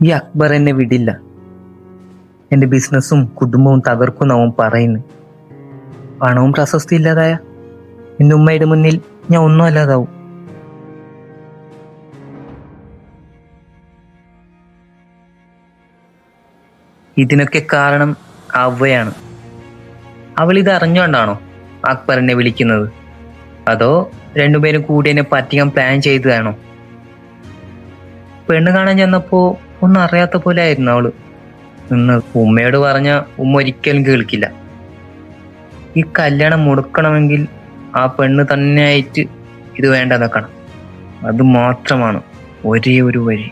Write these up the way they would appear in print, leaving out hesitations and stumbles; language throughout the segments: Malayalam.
ഈ അക്ബർ എന്നെ വിടില്ല. എന്റെ ബിസിനസ്സും കുടുംബവും തകർക്കും അവൻ പറയുന്നു. പണവും പ്രശസ്തി ഇല്ലാതായ എന്റെ ഉമ്മയുടെ മുന്നിൽ ഞാൻ ഒന്നും അല്ലാതാവും. ഇതിനൊക്കെ കാരണം അവയാണ്. അവൾ ഇത് അറിഞ്ഞുകൊണ്ടാണോ അക്ബർ എന്നെ വിളിക്കുന്നത്? അതോ രണ്ടുപേരും കൂടി എന്നെ പറ്റിക്കാൻ പ്ലാൻ ചെയ്തതാണോ? പെണ്ണ് കാണാൻ ചെന്നപ്പോ ഒന്നും അറിയാത്ത പോലെ ആയിരുന്നു അവള് നിന്ന്. ഉമ്മയോട് പറഞ്ഞ ഉമ്മ ഒരിക്കലും കേൾക്കില്ല. ഈ കല്യാണം മുടക്കണമെങ്കിൽ ആ പെണ്ണ് തന്നെ ആയിട്ട് ഇത് വേണ്ട നിൽക്കണം. അത് മാത്രമാണ് ഒരേ ഒരു വഴി.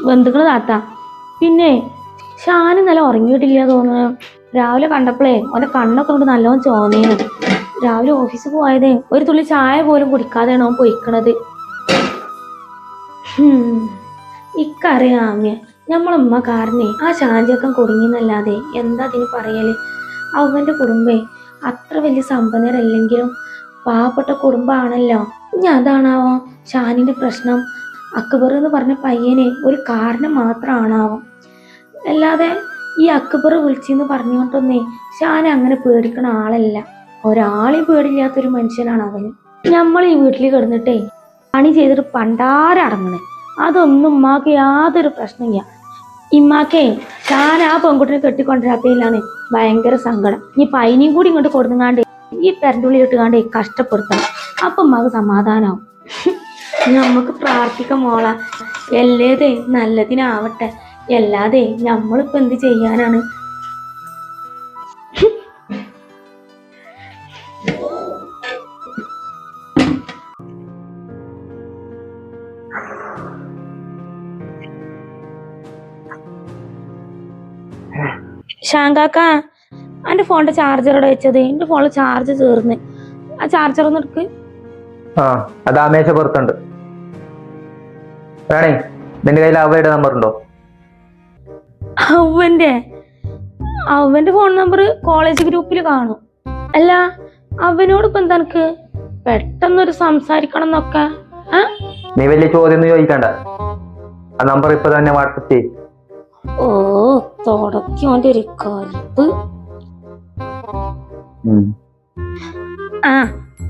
ബന്ധുക്കള് താത്ത. പിന്നെ ഷാന് ഇന്നലെ ഉറങ്ങിയിട്ടില്ല തോന്നുന്നു. രാവിലെ കണ്ടപ്പോഴേ ഓന്റെ കണ്ണൊക്കെ കൊണ്ട് നല്ലോണം ചോന്നേന്. രാവിലെ ഓഫീസിൽ പോയതേ ഒരു തുള്ളി ചായ പോലും കുടിക്കാതെയാണ് അവൻ പൊയ്ക്കണത്. ഇക്കറിയാമ്യ ഞമ്മളമ്മ കാരനെ ആ ഷാൻചക്കം കുടുങ്ങിന്നല്ലാതെ എന്താ അതിന് പറയല്. അവന്റെ കുടുംബേ അത്ര വലിയ സമ്പന്നരല്ലെങ്കിലും പാവപ്പെട്ട കുടുംബാണല്ലോ. ഇനി അതാണാവോ ഷാനിന്റെ പ്രശ്നം. അക്ബർ എന്ന് പറഞ്ഞ പയ്യനെ ഒരു കാരണം മാത്രമാണാവും. അല്ലാതെ ഈ അക്ബർ വിളിച്ചെന്ന് പറഞ്ഞുകൊണ്ടൊന്നേ ഷാൻ അങ്ങനെ പേടിക്കണ ആളല്ല. ഒരാളെയും പേടില്ലാത്തൊരു മനുഷ്യനാണ് അവന്. നമ്മൾ ഈ വീട്ടിൽ കിടന്നിട്ടേ പണി ചെയ്തിട്ട് പണ്ടാരടങ്ങണേ. അതൊന്നും ഉമ്മാക്ക് യാതൊരു പ്രശ്നമില്ല. ഇമ്മാക്കേ ഷാൻ ആ പെൺകുട്ടിനെ കെട്ടിക്കൊണ്ടിരാത്തതിലാണ് ഭയങ്കര സങ്കടം. ഈ പൈനിയും കൂടി ഇങ്ങോട്ട് കൊടുങ്ങാണ്ട് ഈ പെരണ്ടുള്ളിൽ ഇട്ടുകാണ്ട് കഷ്ടപ്പെടുത്തണം. അപ്പൊ ഉമ്മാക്ക് സമാധാനാവും. നമുക്ക് പ്രാർത്ഥിക്കാം മോള, എല്ലേതേ നല്ലതിനാവട്ടെ. അല്ലാതെ നമ്മളിപ്പോ എന്ത് ചെയ്യാനാണ്? ഷാങ്കാക്ക, എന്റെ ഫോണിന്റെ ചാർജർ ഇവിടെ വെച്ചത്. എന്റെ ഫോണിൽ ചാർജ് തീർന്ന്. ആ ചാർജർ ഒന്ന് എടുക്ക്. അത് ആമേശ പുറത്തുണ്ട്. വേണേ നിന്റെ കയ്യിൽ അവയുടെ നമ്പർ ഉണ്ടോ? അവന്റെ ഫോൺ നമ്പർ കോളേജ് ഗ്രൂപ്പിൽ കാണും. അല്ല അവനോട് ഇപ്പൊ എന്താ എനിക്ക് പെട്ടെന്നൊരു സംസാരിക്കണം എന്നൊക്കെ? നീ വലിയ ചോദ്യം ചോദിക്കണ്ട. ആ നമ്പർ ഇപ്പൊ തന്നെ വാട്സപ്പ് ചെയ്യും. ഓ തുടക്കിയോന്റെ ഒരു കൽപ്പ്.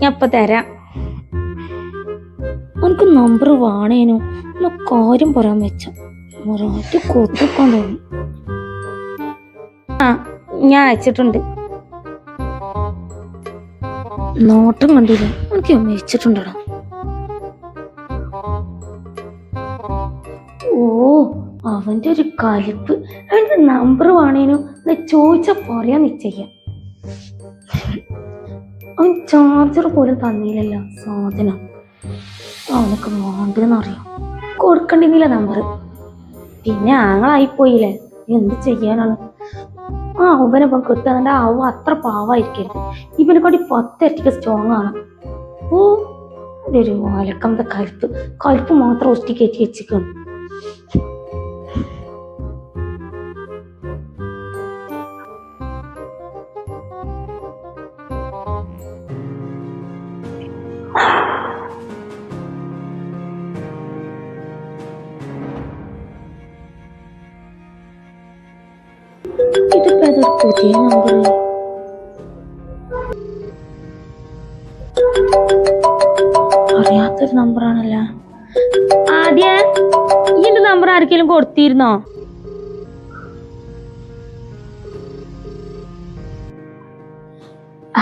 ഞാൻ ഇപ്പൊ തരാം. എനിക്ക് നമ്പർ വേണേനു കാര്യം പറയാൻ വെച്ച ഒരാറ്റ് കൂട്ടിക്കൊണ്ടു. ഞാൻ അയച്ചിട്ടുണ്ട്. നോട്ടം കണ്ടില്ല, എനിക്ക് വെച്ചിട്ടുണ്ടോ? ഓ അവന്റെ ഒരു കലിപ്പ്. അവന്റെ നമ്പർ വേണേനു ചോദിച്ച പറയാ നിശ്ചയ. അവൻ ചാർജർ പോലും തന്നില്ലല്ലോ സാധനം. അവനൊക്കെ വേണ്ടെന്നറിയാം. കൊടുക്കണ്ടിരുന്നില്ല നമ്പർ. പിന്നെ ആങ്ങളായിപ്പോയില്ലേ, എന്ത് ചെയ്യാനാണ്? അവനപ്പം കിട്ടുന്നുണ്ട്. അവ അത്ര പാവായിരിക്കരുത്. ഇവനെക്കാട്ടി 10 ഇരട്ടിക്ക് സ്ട്രോങ് ആണ്. ഓ ഒരു വലക്കത്തെ കൽപ്പ് മാത്രം ഒറ്റി കയറ്റി വെച്ചിരിക്കണം. ഇതിപ്പോ ഏതൊരു പുതിയ നമ്പർ? അറിയാത്തൊരു നമ്പറാണല്ലോ. ആദ്യ ഇതിന്റെ നമ്പർ ആർക്കെങ്കിലും കൊടുത്തിരുന്നോ?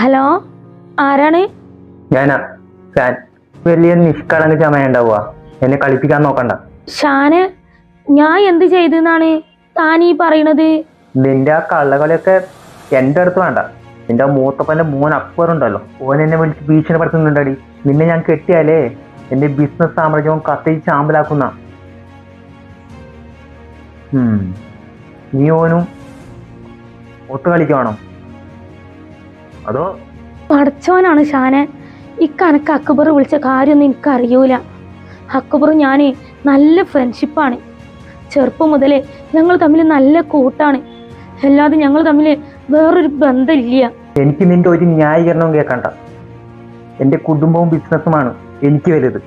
ഹലോ, ആരാണ്? ഞാനാ ഷാൻ. വലിയ നിഷ്കളങ്ക ചമയുണ്ടാവുക. എന്നെ കളിപ്പിക്കാൻ നോക്കണ്ട. ഷാന്, ഞാൻ എന്ത് ചെയ്തെന്നാണ് താൻ ഈ പറയണത്? നിന്റെ ആ കള്ളകളിയൊക്കെ എന്റെ അടുത്ത് വേണ്ട. നിന്റെ മൂത്തപ്പന്റെ മോൻ അക്ബറുണ്ടല്ലോ, ഓൻ എന്നെ വിളിച്ച് ഭീഷണിപ്പെടുത്തുന്നുണ്ടടി. നിന്നെ ഞാൻ കെട്ടിയാലേ എന്റെ ബിസിനസ് സാമ്രാജ്യവും കത്തിച്ച് ചാമ്പലാക്കുന്ന. നീ ഓനും ഒത്തു കളിക്കുവാണോ? അതോ പഠിച്ചവനാണ് ഷാനെ. ഇക്കനക്ക് അക്ബർ വിളിച്ച കാര്യമൊന്നും എനിക്കറിയൂല. അക്ബറും ഞാൻ നല്ല ഫ്രണ്ട്ഷിപ്പാണ്. ചെറുപ്പം മുതലേ ഞങ്ങൾ തമ്മിൽ നല്ല കൂട്ടാണ്. അല്ലാതെ ഞങ്ങൾ തമ്മിൽ വേറൊരു ബന്ധമില്ല. എനിക്ക് നിന്റെ ഒരു ന്യായീകരണവും കേൾക്കണ്ട. എൻ്റെ കുടുംബവും ബിസിനസ്സുമാണ് എനിക്ക് വലുത്.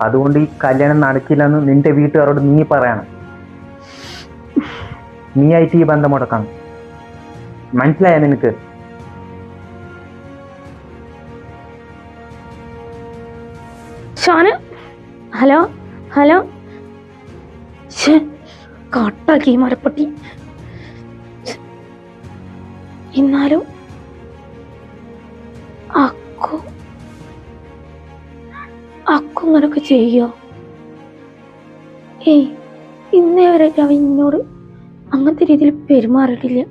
അതുകൊണ്ട് ഈ കല്യാണം നടക്കില്ലെന്ന് നിന്റെ വീട്ടുകാരോട് നീ പറയണം. നീ ആയിട്ട് ഈ ബന്ധം മുടക്കണം. മനസ്സിലായ നിനക്ക്? Shaan, hello hello. കട്ടാക്കി മരപ്പട്ടി. എന്നാലും അക്കു ഇങ്ങനൊക്കെ ചെയ്യോ? ഏയ്, ഇന്നേ വരെ അവൻ എന്നോട് അങ്ങനത്തെ രീതിയിൽ പെരുമാറിയിട്ടില്ല.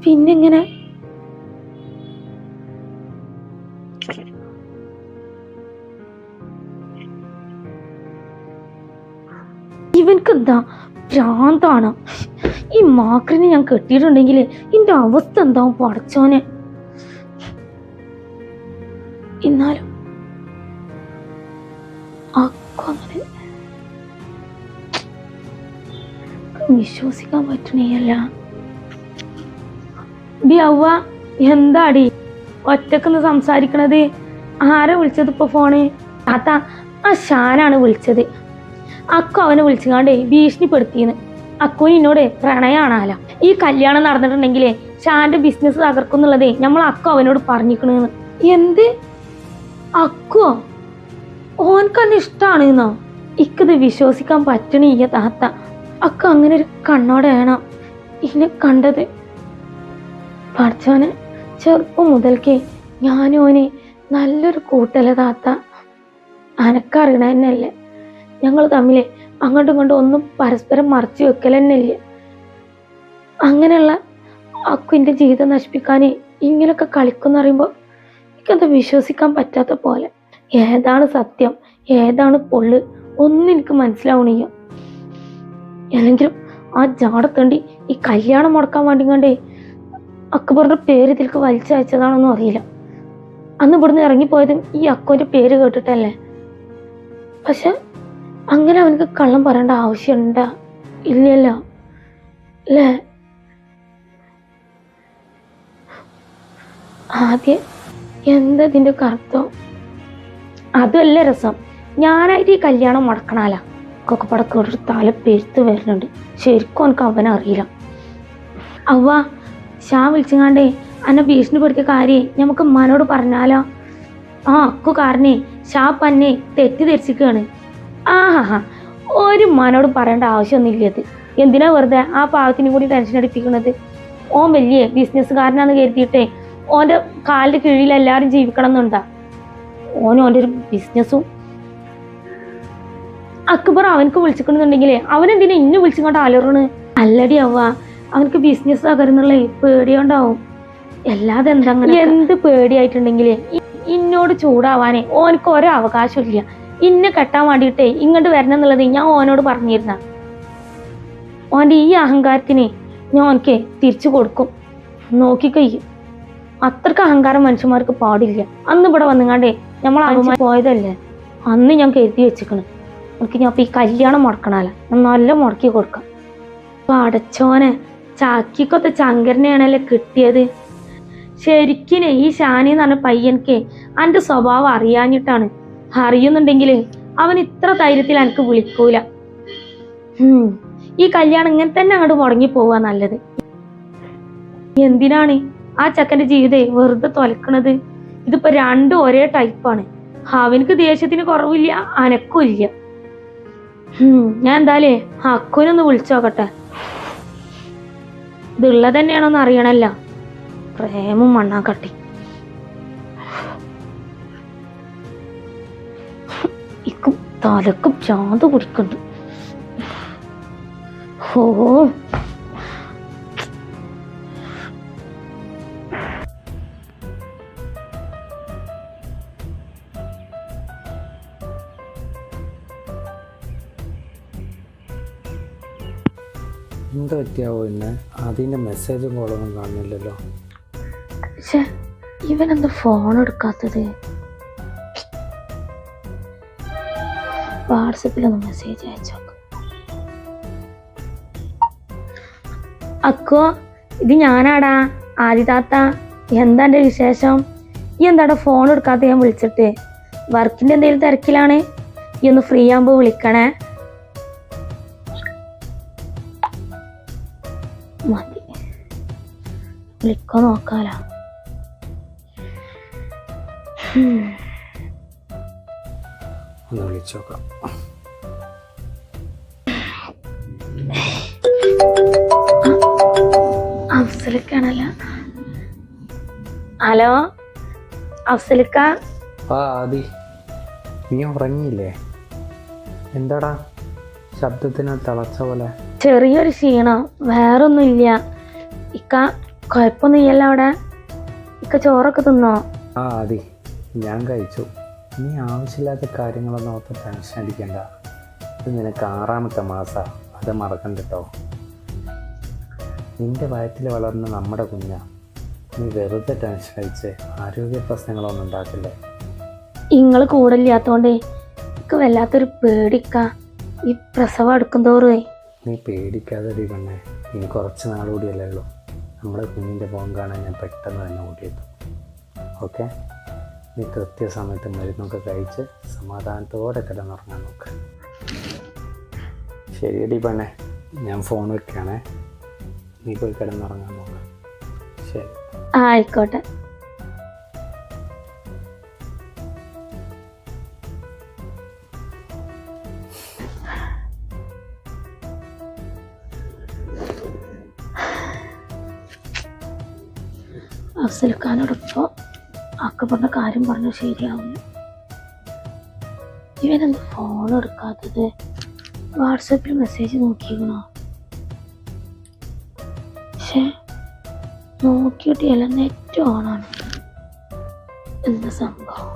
പിന്നെങ്ങനെ? ഇവൻക്കെന്താ ഭ്രാന്താണ്? ഈ മാക്രിനെ ഞാൻ കെട്ടിയിട്ടുണ്ടെങ്കിൽ എന്റെ അവസ്ഥ എന്താവും പടച്ചോനെ. എന്നാലും അങ്ങനെ വിശ്വസിക്കാൻ പറ്റണേയല്ല. ഡി അവ്വ, എന്താടി ഒറ്റക്കൊന്ന് സംസാരിക്കണത്? ആരാ വിളിച്ചത് ഇപ്പൊ ഫോണ്? താത്ത, ആ ഷാനാണ് വിളിച്ചത്. അക്കു അവനെ വിളിച്ചുകാണ്ടേ ഭീഷണിപ്പെടുത്തിന്ന്. അക്കുവിന് എന്നോട് പ്രണയാണാല. ഈ കല്യാണം നടന്നിട്ടുണ്ടെങ്കിലേ ഷാന്റെ ബിസിനസ് തകർക്കുന്നുള്ളതേ നമ്മൾ അക്കു അവനോട് പറഞ്ഞിക്കണെന്ന്. എന്ത്? അക്കുവോ? ഓൻക്കന്നെ ഇഷ്ടാണെന്നോ? ഇക്കത് വിശ്വസിക്കാൻ പറ്റണില്ല താത്ത. അക്ക അങ്ങനെ ഒരു കണ്ണോടെയാണ് ഇന്നെ കണ്ടത്. പഠിച്ചോനെ, ചെറുപ്പം മുതൽക്കേ ഞാനോനെ നല്ലൊരു കൂട്ടല്ലേ താത്ത. അനക്കറിയണ തന്നെയല്ലേ ഞങ്ങൾ തമ്മിൽ അങ്ങോട്ടും ഇങ്ങോട്ടും ഒന്നും പരസ്പരം മറച്ചു വെക്കൽ തന്നെയില്ല. അങ്ങനെയുള്ള അക്കുവിൻ്റെ ജീവിതം നശിപ്പിക്കാൻ ഇങ്ങനെയൊക്കെ കളിക്കുന്ന പറയുമ്പോൾ എനിക്കത് വിശ്വസിക്കാൻ പറ്റാത്ത പോലെ. ഏതാണ് സത്യം, ഏതാണ് പൊള്ള് ഒന്നും എനിക്ക് മനസ്സിലാവണില്ല. അല്ലെങ്കിലും ആ ജാടത്തണ്ടി ഈ കല്യാണം മുടക്കാൻ വേണ്ടി കണ്ടേ അക്ബറിന്റെ പേര് ഇതിലേക്ക് വലിച്ചയച്ചതാണെന്നും അറിയില്ല. അന്ന് ഇവിടുന്ന് ഇറങ്ങിപ്പോയതും ഈ അക്കുവിന്റെ പേര് കേട്ടിട്ടല്ലേ. പക്ഷെ അങ്ങനെ അവനക്ക് കള്ളം പറയേണ്ട ആവശ്യമുണ്ടാ? ഇല്ലല്ലോ അല്ലേ? ആദ്യം എന്താ ഇതിന്റെ അർത്ഥം? അതല്ല രസം. ഞാനായിട്ട് ഈ കല്യാണം മുടക്കണാല കൊക്കപ്പടക്കോട്ടൊരു തല പെരുത്ത് വരുന്നുണ്ട്. ശരിക്കും എനിക്ക് അവനെ അറിയില്ല. അവ്വ, ഷാ വിളിച്ചങ്ങാണ്ടേ എന്നെ ഭീഷണിപ്പെടുത്തിയ കാര്യം നമുക്ക് ഉമ്മാനോട് പറഞ്ഞാലോ? ആ അക്കു കാരണേ ഷാ പന്നെ തെറ്റിദ്ധരിച്ചിരിക്കുകയാണ്. ആഹാ, ഒരു ഉമ്മാനോട് പറയേണ്ട ആവശ്യമൊന്നുമില്ലത്. എന്തിനാ വെറുതെ ആ പാവത്തിനും കൂടി ടെൻഷൻ അടിപ്പിക്കുന്നത്? ഓൻ വലിയ ബിസിനസ്സുകാരനാന്ന് കരുതിയിട്ടേ ഓൻ്റെ കാലിൻ്റെ കീഴിൽ എല്ലാവരും ജീവിക്കണം എന്നുണ്ടാ? ഓൻ്റെ ഒരു ബിസിനസ്സും. അക്ബർ അവനക്ക് വിളിച്ചിട്ടുണ്ടെങ്കിലേ അവനെന്തിനാ ഇന്നെ വിളിച്ചിങ്ങോട്ട് അലറണ്? അല്ലടി അവ, അവനക്ക് ബിസിനസ് തകരുന്നുള്ള പേടിയോണ്ടാവും. അല്ലാതെ എന്താ? എന്ത് പേടിയായിട്ടുണ്ടെങ്കിലേ ഇന്നോട് ചൂടാവാനേ ഓനക്ക് ഓരോ അവകാശമില്ല. ഇന്നെ കെട്ടാൻ വേണ്ടിയിട്ടേ ഇങ്ങോട്ട് വരണം എന്നുള്ളത് ഞാൻ ഓനോട് പറഞ്ഞിരുന്ന. ഓൻ്റെ ഈ അഹങ്കാരത്തിന് ഞാൻ ഓനക്ക് തിരിച്ചു കൊടുക്കും. നോക്കിക്കയ്യും. അത്രക്ക് അഹങ്കാരം മനുഷ്യന്മാർക്ക് പാടില്ല. അന്ന് ഇവിടെ വന്നുകാണ്ടേ നമ്മൾ അമ്മ പോയതല്ലേ, അന്ന് ഞാൻ കരുതി വെച്ചിക്കണ് എനിക്ക് ഞാൻ ഇപ്പം ഈ കല്യാണം മുടക്കണല്ല, നല്ല മുടക്കി കൊടുക്കാം. അപ്പൊ അടച്ചോനെ, ചാക്കിക്കൊത്ത ചങ്കരനെയാണല്ലേ കിട്ടിയത്. ശരിക്കും ഈ ഷാനി എന്ന് പറഞ്ഞ പയ്യനക്ക് എൻ്റെ സ്വഭാവം അറിയാഞ്ഞിട്ടാണ്. അറിയുന്നുണ്ടെങ്കിൽ അവൻ ഇത്ര ധൈര്യത്തിൽ എനിക്ക് വിളിക്കൂല. ഈ കല്യാണം ഇങ്ങനെ തന്നെ അങ്ങോട്ട് മുടങ്ങി പോവാ നല്ലത്. എന്തിനാണ് ആ ചെക്കൻ്റെ ജീവിതം വെറുതെ തൊലക്കണത്? ഇതിപ്പോ രണ്ടും ഒരേ ടൈപ്പാണ്. അവനക്ക് ദേഷ്യത്തിന് കുറവില്ല, അനക്കും ഇല്ല. ഞാൻ എന്തായാലേ അക്കുവിനൊന്ന് വിളിച്ചോക്കട്ടെ. ഇതുള്ളത് തന്നെയാണോന്ന് അറിയണല്ലോ. പ്രേമും മണ്ണാക്കട്ടി. ഇക്കും തലക്കും ചാന്ത് കുടിക്കുന്നുണ്ട്. ഓ, എന്താ പറ്റിയാവോ? പിന്നെ അതിൻ്റെ മെസ്സേജും കോളൊന്നും കാണുന്നില്ലല്ലോ. പക്ഷെ ഇവനെന്താ ഫോൺ എടുക്കാത്തത്? വാട്സപ്പിലൊന്ന് മെസ്സേജ് അയച്ചോ. അക്കോ, ഇത് ഞാനാടാ, ആദി താത്ത. എന്താ എൻ്റെ വിശേഷം? ഈ എന്താടാ ഫോൺ എടുക്കാത്ത? ഞാൻ വിളിച്ചിട്ട് വർക്കിൻ്റെ എന്തെങ്കിലും തിരക്കിലാണ്. ഈ ഒന്ന് ഫ്രീ ആകുമ്പോൾ വിളിക്കണേ. മതി, വിളിക്കോ നോക്കാലോ. ഒന്ന് വിളിച്ചോക്കാം. അഫ്സലിക്കാണല്ല. ഹലോ അഫ്സലിക്ക. ആദി, നീ ഉറങ്ങിയില്ലേ? എന്താടാ ശബ്ദത്തിന് തളച്ച പോലെ? ചെറിയൊരു ക്ഷീണം, വേറൊന്നുമില്ല. ഇക്ക കുഴപ്പമൊന്നുമില്ലല്ലോ അവിടെ? ഇക്ക ചോറൊക്കെ തിന്നോ? ആദി, ഞാൻ കഴിച്ചു. നീ ആവശ്യമില്ലാത്ത കാര്യങ്ങളൊന്നും ഓർത്ത് ടെൻഷൻ അടിക്കണ്ട. ഇത് നിനക്ക് 6ാമത്തെ മാസമാണ്, അത് മറക്കണ്ട കേട്ടോ. നിന്റെ വയറ്റിൽ വളർന്ന നമ്മുടെ കുഞ്ഞാ. നീ വെറുതെ ടെൻഷൻ അടിച്ച് ആരോഗ്യ പ്രശ്നങ്ങളൊന്നും ഉണ്ടാക്കില്ലേ. നിങ്ങൾ കൂടെ ഇല്ലാത്തോണ്ടേ എനിക്ക് വല്ലാത്തൊരു പേടിക്ക. ഈ പ്രസവം അടുക്കും തോറുവേ. നീ പേടിക്കാതെ പെണ്ണേ, ഇനി കുറച്ച് നാളുകൂടിയല്ലേ ഉള്ളൂ. നമ്മുടെ കുഞ്ഞിൻ്റെ മുഖം കാണാൻ ഞാൻ പെട്ടെന്ന് തന്നെ ഓടിയെത്തും. ഓക്കെ, നീ കൃത്യസമയത്ത് മരുന്നൊക്കെ കഴിച്ച് സമാധാനത്തോടെ കിടന്നുറങ്ങാൻ നോക്ക്. ശരിയടി പെണ്ണേ, ഞാൻ ഫോൺ വെക്കുകയാണേ. നീ പോയി കിടന്നുറങ്ങാൻ നോക്ക്. ശരി. ആയിക്കോട്ടെ. അഫ്സൽഖാനോടൊപ്പം അക്കബറിന്റെ കാര്യം പറഞ്ഞാൽ ശരിയാവില്ല. ഇവനെന്ത് ഫോൺ എടുക്കാത്തത്? വാട്സപ്പിൽ മെസ്സേജ് നോക്കിക്കണോ? പക്ഷേ നോക്കിയിട്ട് എല്ലാം നെറ്റ് ഓണാണ്. എന്താ സംഭവം?